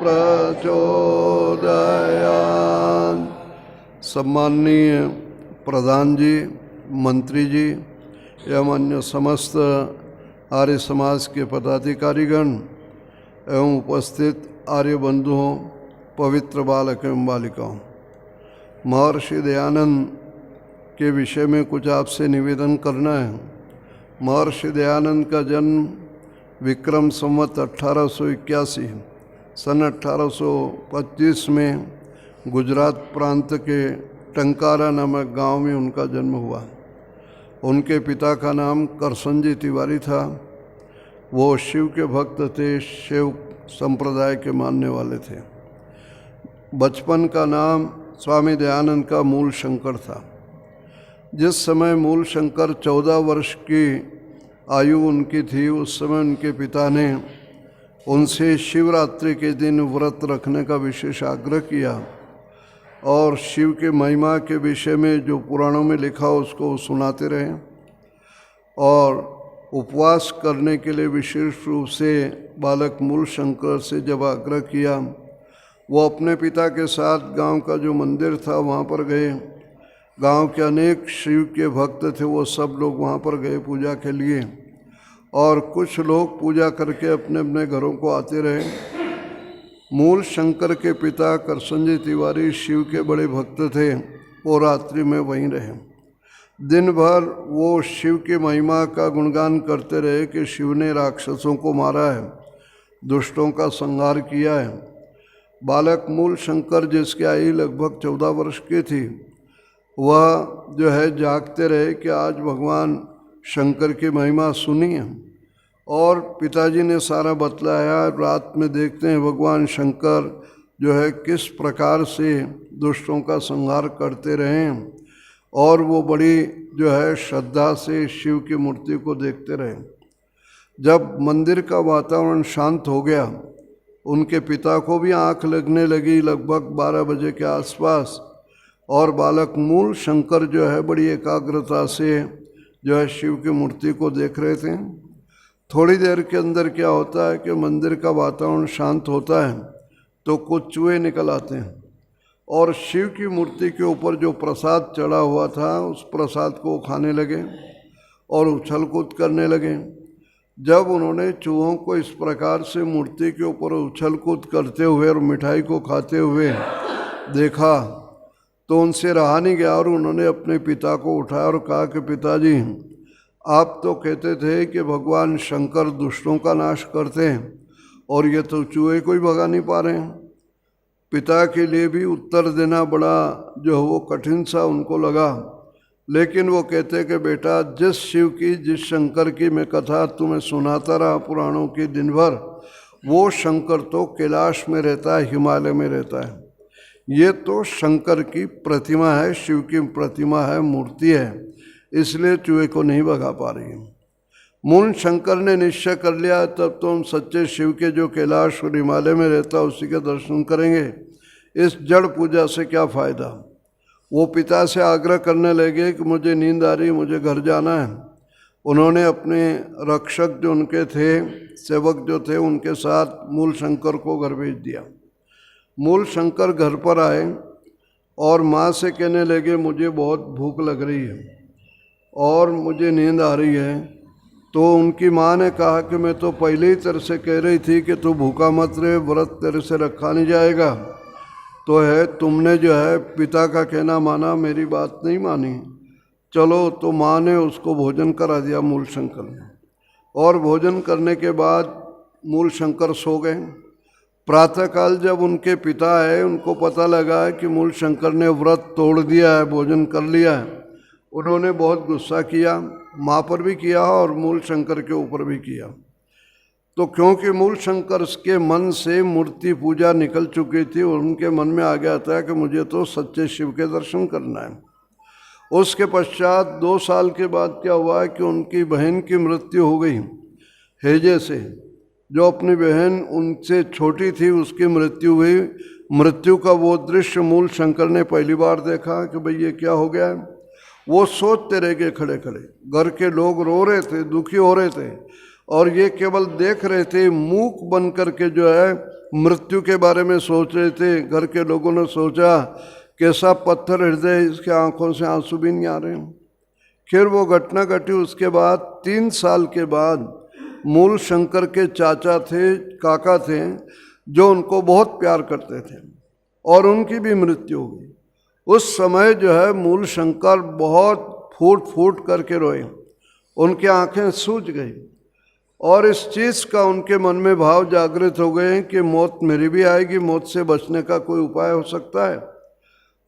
प्रचोदयात्। सम्माननीय प्रधान जी, मंत्री जी एवं अन्य समस्त आर्य समाज के पदाधिकारीगण एवं उपस्थित आर्य बंधुओं, पवित्र बालक एवं बालिकाओं, महर्षि दयानंद के विषय में कुछ आपसे निवेदन करना है। महर्षि दयानंद का जन्म विक्रम संवत 1881 सन 1825 में गुजरात प्रांत के टंकारा नामक गांव में उनका जन्म हुआ। उनके पिता का नाम करसनजी तिवारी था। वो शिव के भक्त थे, शिव संप्रदाय के मानने वाले थे। बचपन का नाम स्वामी दयानंद का मूल शंकर था। जिस समय मूल शंकर 14 वर्ष की आयु उनकी थी, उस समय उनके पिता ने उनसे शिवरात्रि के दिन व्रत रखने का विशेष आग्रह किया और शिव के महिमा के विषय में जो पुराणों में लिखा उसको सुनाते रहे। और उपवास करने के लिए विशेष रूप से बालक मूल शंकर से जब आग्रह किया, वो अपने पिता के साथ गांव का जो मंदिर था वहाँ पर गए। गांव के अनेक शिव के भक्त थे, वो सब लोग वहाँ पर गए पूजा के लिए, और कुछ लोग पूजा करके अपने अपने घरों को आते रहे। मूल शंकर के पिता करसनजी तिवारी शिव के बड़े भक्त थे। वो रात्रि में वहीं रहे। दिन भर वो शिव की महिमा का गुणगान करते रहे कि शिव ने राक्षसों को मारा है, दुष्टों का संहार किया है। बालक मूल शंकर, जिसकी आयु लगभग 14 वर्ष की थी, वह जो है जागते रहे कि आज भगवान शंकर की महिमा सुनी है। और पिताजी ने सारा बतलाया। रात में देखते हैं भगवान शंकर जो है किस प्रकार से दुष्टों का संहार करते रहे, और वो बड़ी जो है श्रद्धा से शिव की मूर्ति को देखते रहे। जब मंदिर का वातावरण शांत हो गया, उनके पिता को भी आंख लगने लगी लगभग 12 बजे के आसपास, और बालक मूल शंकर जो है बड़ी एकाग्रता से जो है शिव की मूर्ति को देख रहे थे। थोड़ी देर के अंदर क्या होता है कि मंदिर का वातावरण शांत होता है तो कुछ चूहे निकल आते हैं और शिव की मूर्ति के ऊपर जो प्रसाद चढ़ा हुआ था उस प्रसाद को खाने लगे और उछल कूद करने लगे। जब उन्होंने चूहों को इस प्रकार से मूर्ति के ऊपर उछल कूद करते हुए और मिठाई को खाते हुए देखा तो उनसे रहा नहीं गया, और उन्होंने अपने पिता को उठाया और कहा कि पिताजी, आप तो कहते थे कि भगवान शंकर दुष्टों का नाश करते हैं और ये तो चूहे को ही भगा नहीं पा रहे हैं। पिता के लिए भी उत्तर देना बड़ा जो है वो कठिन सा उनको लगा, लेकिन वो कहते कि बेटा, जिस शिव की, जिस शंकर की मैं कथा तुम्हें सुनाता रहा पुराणों की दिन भर, वो शंकर तो कैलाश में रहता है, हिमालय में रहता है। ये तो शंकर की प्रतिमा है, शिव की प्रतिमा है, मूर्ति है, इसलिए चूहे को नहीं भगा पा रही है। मूल शंकर ने निश्चय कर लिया, तब तो हम सच्चे शिव के जो कैलाश और हिमालय में रहता उसी के दर्शन करेंगे, इस जड़ पूजा से क्या फ़ायदा। वो पिता से आग्रह करने लगे कि मुझे नींद आ रही, मुझे घर जाना है। उन्होंने अपने रक्षक जो उनके थे, सेवक जो थे, उनके साथ मूल शंकर को घर भेज दिया। मूल शंकर घर पर आए और माँ से कहने लगे मुझे बहुत भूख लग रही है और मुझे नींद आ रही है। तो उनकी माँ ने कहा कि मैं तो पहले ही तेरे से कह रही थी कि तू भूखा मत रहे, व्रत तेरे से रखा नहीं जाएगा। तो है तुमने जो है पिता का कहना माना, मेरी बात नहीं मानी। चलो, तो माँ ने उसको भोजन करा दिया मूल शंकर ने, और भोजन करने के बाद मूल शंकर सो गए। प्रातःकाल जब उनके पिता आए, उनको पता लगा है कि मूल शंकर ने व्रत तोड़ दिया है, भोजन कर लिया है। उन्होंने बहुत गुस्सा किया, माँ पर भी किया और मूल शंकर के ऊपर भी किया। तो क्योंकि मूल शंकर के मन से मूर्ति पूजा निकल चुकी थी, उनके मन में आ गया था कि मुझे तो सच्चे शिव के दर्शन करना है। उसके पश्चात 2 साल के बाद क्या हुआ कि उनकी बहन की मृत्यु हो गई हैजे से। जो अपनी बहन उनसे छोटी थी उसकी मृत्यु हुई। मृत्यु का वो दृश्य मूल शंकर ने पहली बार देखा कि भाई ये क्या हो गया है। वो सोचते रह गए खड़े खड़े। घर के लोग रो रहे थे, दुखी हो रहे थे, और ये केवल देख रहे थे, मूक बन करके जो है मृत्यु के बारे में सोच रहे थे। घर के लोगों ने सोचा कैसा पत्थर हृदय, इसके आंखों से आंसू भी नहीं आ रहे। फिर वो घटना घटी। उसके बाद 3 साल के बाद मूल शंकर के चाचा थे, काका थे, जो उनको बहुत प्यार करते थे और उनकी भी मृत्यु हो गई। उस समय जो है मूल शंकर बहुत फूट फूट करके रोए, उनकी आंखें सूज गई और इस चीज़ का उनके मन में भाव जागृत हो गए कि मौत मेरी भी आएगी, मौत से बचने का कोई उपाय हो सकता है।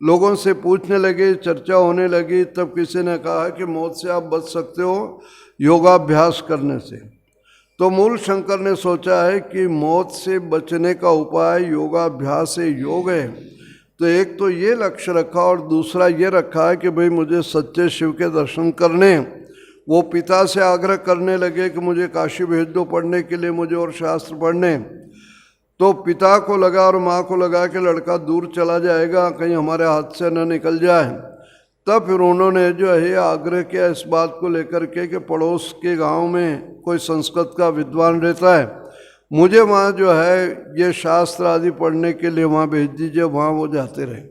लोगों से पूछने लगे, चर्चा होने लगी। तब किसी ने कहा कि मौत से आप बच सकते हो योगाभ्यास करने से। तो मूल शंकर ने सोचा है कि मौत से बचने का उपाय योगाभ्यास से योग है। तो एक तो ये लक्ष्य रखा और दूसरा ये रखा है कि भाई मुझे सच्चे शिव के दर्शन करने। वो पिता से आग्रह करने लगे कि मुझे काशी भेज दो पढ़ने के लिए, मुझे और शास्त्र पढ़ने। तो पिता को लगा और माँ को लगा कि लड़का दूर चला जाएगा, कहीं हमारे हाथ से न निकल जाए। तब फिर उन्होंने जो है आग्रह किया इस बात को लेकर के कि पड़ोस के गांव में कोई संस्कृत का विद्वान रहता है, मुझे वहाँ जो है ये शास्त्र आदि पढ़ने के लिए वहाँ भेज दीजिए। वहाँ वो जाते रहे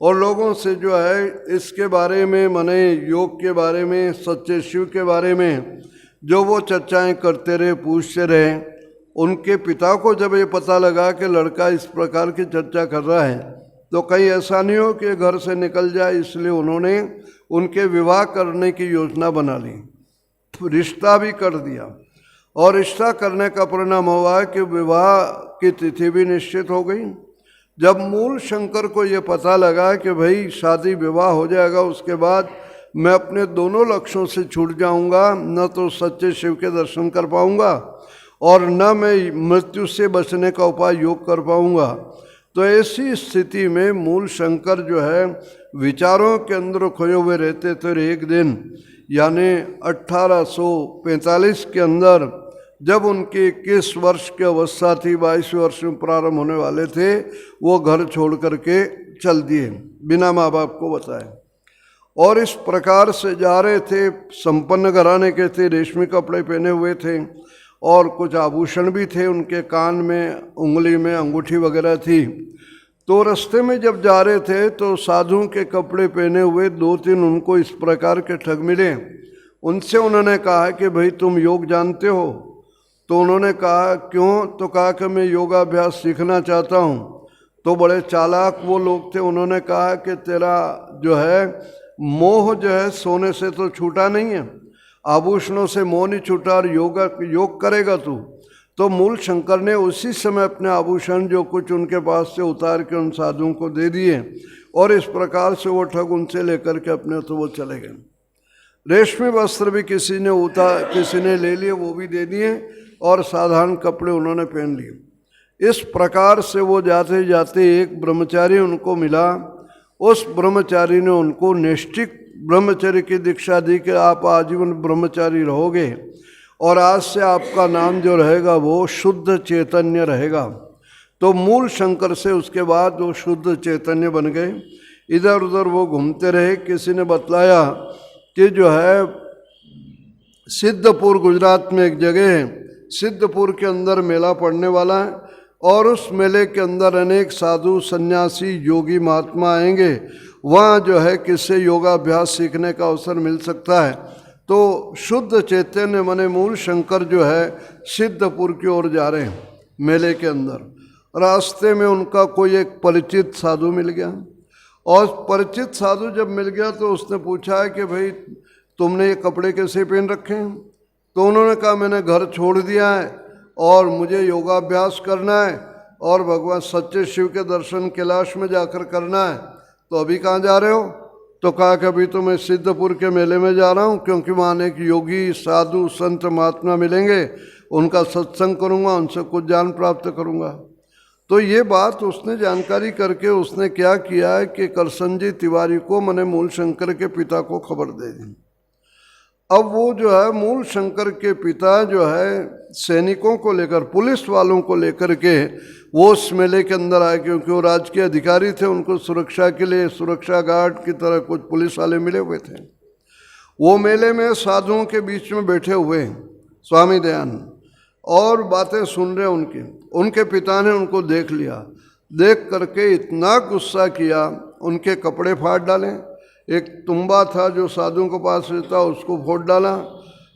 और लोगों से जो है इसके बारे में, माने योग के बारे में, सच्चे शिव के बारे में जो वो चर्चाएं करते रहे, पूछते रहे। उनके पिता को जब ये पता लगा कि लड़का इस प्रकार की चर्चा कर रहा है तो कहीं ऐसा नहीं हो कि घर से निकल जाए, इसलिए उन्होंने उनके विवाह करने की योजना बना ली, रिश्ता भी कर दिया। और रिश्ता करने का परिणाम हुआ कि विवाह की तिथि भी निश्चित हो गई। जब मूल शंकर को ये पता लगा कि भाई शादी विवाह हो जाएगा, उसके बाद मैं अपने दोनों लक्ष्यों से छूट जाऊंगा, न तो सच्चे शिव के दर्शन कर पाऊंगा और न मैं मृत्यु से बचने का उपाय योग कर पाऊंगा। तो ऐसी स्थिति में मूल शंकर जो है विचारों के अंदर खोए हुए रहते थे। एक दिन यानी 1845 के अंदर जब उनकी 21 वर्ष की अवस्था थी, 22 वर्ष में प्रारंभ होने वाले थे, वो घर छोड़ करके चल दिए बिना माँ बाप को बताए। और इस प्रकार से जा रहे थे, संपन्न घराने के थे, रेशमी कपड़े पहने हुए थे और कुछ आभूषण भी थे, उनके कान में, उंगली में अंगूठी वगैरह थी। तो रास्ते में जब जा रहे थे तो साधुओं के कपड़े पहने हुए 2-3 उनको इस प्रकार के ठग मिले। उनसे उन्होंने कहा कि भाई तुम योग जानते हो? तो उन्होंने कहा क्यों? तो कहा कि मैं योगाभ्यास सीखना चाहता हूँ। तो बड़े चालाक वो लोग थे, उन्होंने कहा कि तेरा जो है मोह जो है सोने से तो छूटा नहीं है, आभूषणों से मोह नहीं छूटा और योग करेगा तू। तो मूल शंकर ने उसी समय अपने आभूषण जो कुछ उनके पास से उतार के उन साधुओं को दे दिए और इस प्रकार से वो ठग उनसे लेकर के अपने तो वो चले गए। रेशमी वस्त्र भी किसी ने ले लिए, वो भी दे दिए और साधारण कपड़े उन्होंने पहन लिए। इस प्रकार से वो जाते जाते एक ब्रह्मचारी उनको मिला। उस ब्रह्मचारी ने उनको नैष्ठिक ब्रह्मचर्य की दीक्षा दी कि आप आजीवन ब्रह्मचारी रहोगे और आज से आपका नाम जो रहेगा वो शुद्ध चैतन्य रहेगा। तो मूल शंकर से उसके बाद वो शुद्ध चैतन्य बन गए। इधर उधर वो घूमते रहे। किसी ने बतलाया कि जो है सिद्धपुर गुजरात में एक जगह है, सिद्धपुर के अंदर मेला पड़ने वाला है और उस मेले के अंदर अनेक साधु सन्यासी योगी महात्मा आएंगे। वहाँ जो है किससे योगाभ्यास सीखने का अवसर मिल सकता है। तो शुद्ध चैतन्य माने मूल शंकर जो है सिद्धपुर की ओर जा रहे हैं मेले के अंदर। रास्ते में उनका कोई एक परिचित साधु मिल गया और परिचित साधु जब मिल गया तो उसने पूछा है कि भाई तुमने ये कपड़े कैसे पहन रखे हैं? तो उन्होंने कहा मैंने घर छोड़ दिया है और मुझे योगाभ्यास करना है और भगवान सच्चे शिव के दर्शन कैलाश में जाकर करना है। तो अभी कहाँ जा रहे हो? तो कहा कि अभी तो मैं सिद्धपुर के मेले में जा रहा हूँ, क्योंकि वहाँ अनेक योगी साधु संत महात्मा मिलेंगे, उनका सत्संग करूँगा, उनसे कुछ ज्ञान प्राप्त करूँगा। तो ये बात उसने जानकारी करके उसने क्या किया है कि करसनजी तिवारी को माने मूल शंकर के पिता को खबर दे दी। अब वो जो है मूल शंकर के पिता जो है सैनिकों को लेकर, पुलिस वालों को लेकर के वो उस मेले के अंदर आए, क्योंकि वो राजकीय अधिकारी थे, उनको सुरक्षा के लिए सुरक्षा गार्ड की तरह कुछ पुलिस वाले मिले हुए थे। वो मेले में साधुओं के बीच में बैठे हुए स्वामी दयानंद और बातें सुन रहे उनकी। उनके पिता ने उनको देख लिया, देख करके इतना गुस्सा किया, उनके कपड़े फाड़ डाले, एक तुम्बा था जो साधुओं के पास रहता उसको फोड़ डाला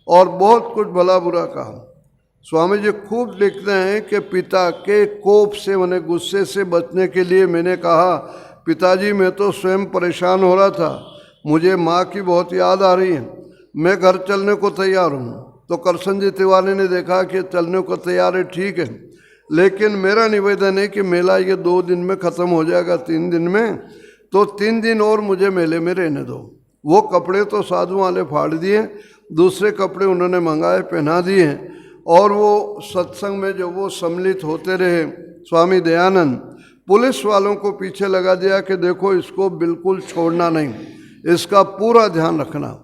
और बहुत कुछ भला बुरा कहा। स्वामी जी खूब लिखते हैं कि पिता के कोप से, मैंने गुस्से से बचने के लिए मैंने कहा, पिताजी मैं तो स्वयं परेशान हो रहा था, मुझे माँ की बहुत याद आ रही है, मैं घर चलने को तैयार हूँ। तो करसन जी तिवारी ने देखा कि चलने को तैयार है, ठीक है, लेकिन मेरा निवेदन है कि मेला ये 2 दिन में ख़त्म हो जाएगा, 3 दिन में, तो 3 दिन और मुझे मेले में रहने दो। वो कपड़े तो साधु वाले फाड़ दिए, दूसरे कपड़े उन्होंने मंगाए, पहना दिए, और वो सत्संग में जो वो सम्मिलित होते रहे। स्वामी दयानंद पुलिस वालों को पीछे लगा दिया कि देखो इसको बिल्कुल छोड़ना नहीं, इसका पूरा ध्यान रखना।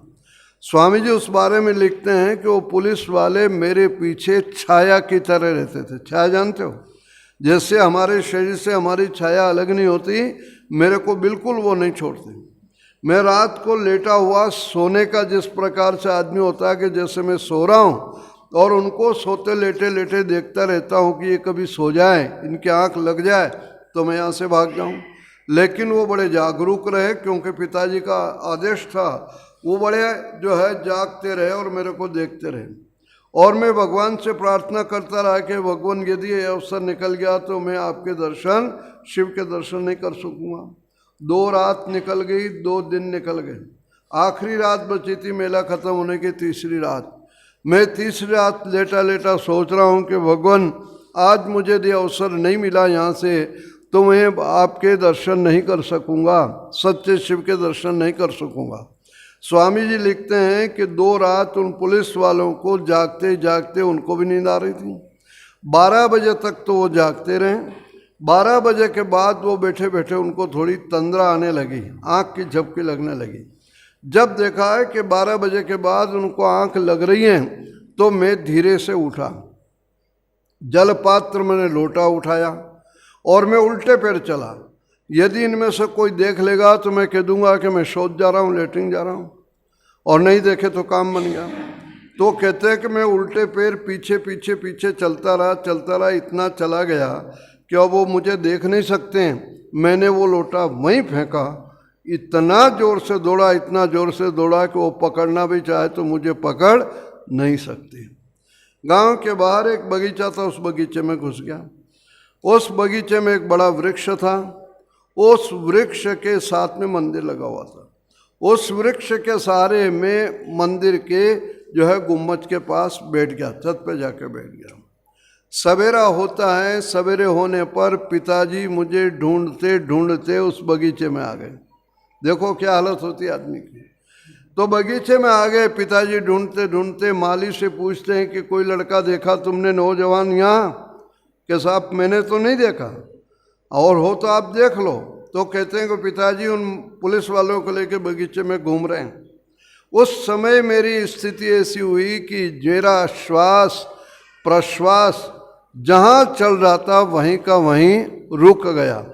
स्वामी जी उस बारे में लिखते हैं कि वो पुलिस वाले मेरे पीछे छाया की तरह रहते थे। छाया जानते हो, जैसे हमारे शरीर से हमारी छाया अलग नहीं होती, मेरे को बिल्कुल वो नहीं छोड़ते। मैं रात को लेटा हुआ सोने का जिस प्रकार से आदमी होता है कि जैसे मैं सो रहा हूँ और उनको सोते लेटे लेटे देखता रहता हूँ कि ये कभी सो जाए, इनकी आँख लग जाए तो मैं यहाँ से भाग जाऊँ। लेकिन वो बड़े जागरूक रहे, क्योंकि पिताजी का आदेश था, वो बड़े जो है जागते रहे और मेरे को देखते रहे। और मैं भगवान से प्रार्थना करता रहा कि भगवान यदि ये अवसर निकल गया तो मैं आपके दर्शन, शिव के दर्शन नहीं कर सकूँगा। 2 रात निकल गई, 2 दिन निकल गए, आखिरी रात बची थी मेला ख़त्म होने की, तीसरी रात। मैं तीसरी रात लेटा लेटा सोच रहा हूँ कि भगवान आज मुझे यदि अवसर नहीं मिला यहाँ से तो मैं आपके दर्शन नहीं कर सकूँगा, सच्चे शिव के दर्शन नहीं कर सकूँगा। स्वामी जी लिखते हैं कि 2 रात उन पुलिस वालों को जागते जागते उनको भी नींद आ रही थी। 12 बजे तक तो वो जागते रहे। 12 बजे के बाद वो बैठे बैठे उनको थोड़ी तंद्रा आने लगी, आँख की झपकी लगने लगी। जब देखा है कि 12 बजे के बाद उनको आँख लग रही है तो मैं धीरे से उठा, जलपात्र मैंने लोटा उठाया और मैं उल्टे पैर चला। यदि इनमें से कोई देख लेगा तो मैं कह दूंगा कि मैं शौच जा रहा हूँ, लेटरिन जा रहा हूँ, और नहीं देखे तो काम बन गया। तो कहते हैं कि मैं उल्टे पैर पीछे पीछे पीछे चलता रहा, इतना चला गया कि अब वो मुझे देख नहीं सकते हैं। मैंने वो लोटा वहीं फेंका, इतना ज़ोर से दौड़ा, इतना ज़ोर से दौड़ा कि वो पकड़ना भी चाहे तो मुझे पकड़ नहीं सकते। गांव के बाहर एक बगीचा था, उस बगीचे में घुस गया। उस बगीचे में एक बड़ा वृक्ष था, उस वृक्ष के साथ में मंदिर लगा हुआ था। उस वृक्ष के सहारे में मंदिर के जो है गुम्बद के पास बैठ गया, छत पे जाके बैठ गया। सवेरा होता है, सवेरे होने पर पिताजी मुझे ढूंढते ढूंढते उस बगीचे में आ गए। देखो क्या हालत होती है आदमी की। तो बगीचे में आ गए, पिताजी ढूंढते ढूंढते माली से पूछते हैं कि कोई लड़का देखा तुमने नौजवान यहाँ? कि साहब मैंने तो नहीं देखा, और हो तो आप देख लो। तो कहते हैं कि पिताजी उन पुलिस वालों को लेकर बगीचे में घूम रहे हैं। उस समय मेरी स्थिति ऐसी हुई कि मेरा श्वास प्रश्वास जहाँ चल रहा था वहीं का वहीं रुक गया,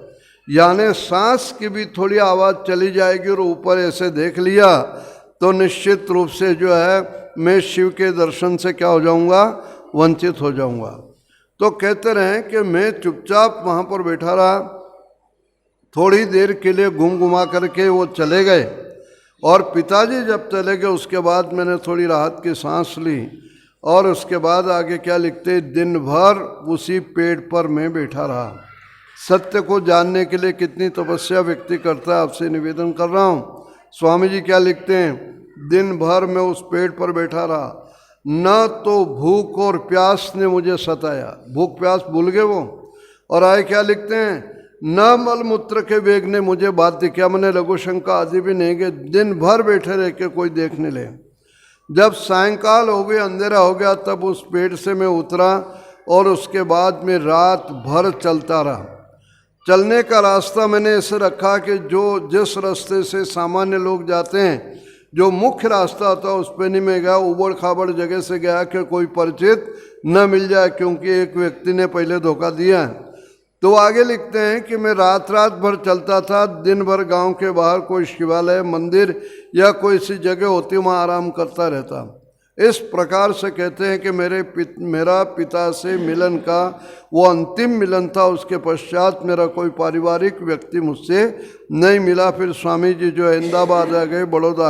यानी सांस की भी थोड़ी आवाज़ चली जाएगी और ऊपर ऐसे देख लिया तो निश्चित रूप से जो है मैं शिव के दर्शन से क्या हो जाऊंगा, वंचित हो जाऊंगा। तो कहते रहे कि मैं चुपचाप वहाँ पर बैठा रहा। थोड़ी देर के लिए घूम घुमा करके वो चले गए, और पिताजी जब चले गए उसके बाद मैंने थोड़ी राहत की सांस ली। और उसके बाद आगे क्या लिखते, दिन भर उसी पेड़ पर मैं बैठा रहा। सत्य को जानने के लिए कितनी तपस्या व्यक्ति करता है, आपसे निवेदन कर रहा हूँ। स्वामी जी क्या लिखते हैं, दिन भर मैं उस पेड़ पर बैठा रहा, न तो भूख और प्यास ने मुझे सताया, भूख प्यास भूल गए वो। और आए क्या लिखते हैं, न मल मूत्र के वेग ने मुझे बाध्य किया, मैंने लघु शंका आदि भी नहीं गए, दिन भर बैठे रह के कोई देखने ले। जब सायंकाल हो गया, अंधेरा हो गया, तब उस पेड़ से मैं उतरा और उसके बाद में रात भर चलता रहा। चलने का रास्ता मैंने ऐसे रखा कि जो जिस रास्ते से सामान्य लोग जाते हैं, जो मुख्य रास्ता होता है उस पर नहीं मैं गया, उबड़ खाबड़ जगह से गया कि कोई परिचित न मिल जाए, क्योंकि एक व्यक्ति ने पहले धोखा दिया है। तो आगे लिखते हैं कि मैं रात भर चलता था, दिन भर गांव के बाहर कोई शिवालय मंदिर या कोई सी जगह होती वहाँ आराम करता रहता। इस प्रकार से कहते हैं कि मेरा पिता से मिलन का वो अंतिम मिलन था, उसके पश्चात मेरा कोई पारिवारिक व्यक्ति मुझसे नहीं मिला। फिर स्वामी जी जो अहमदाबाद आ गए, बड़ौदा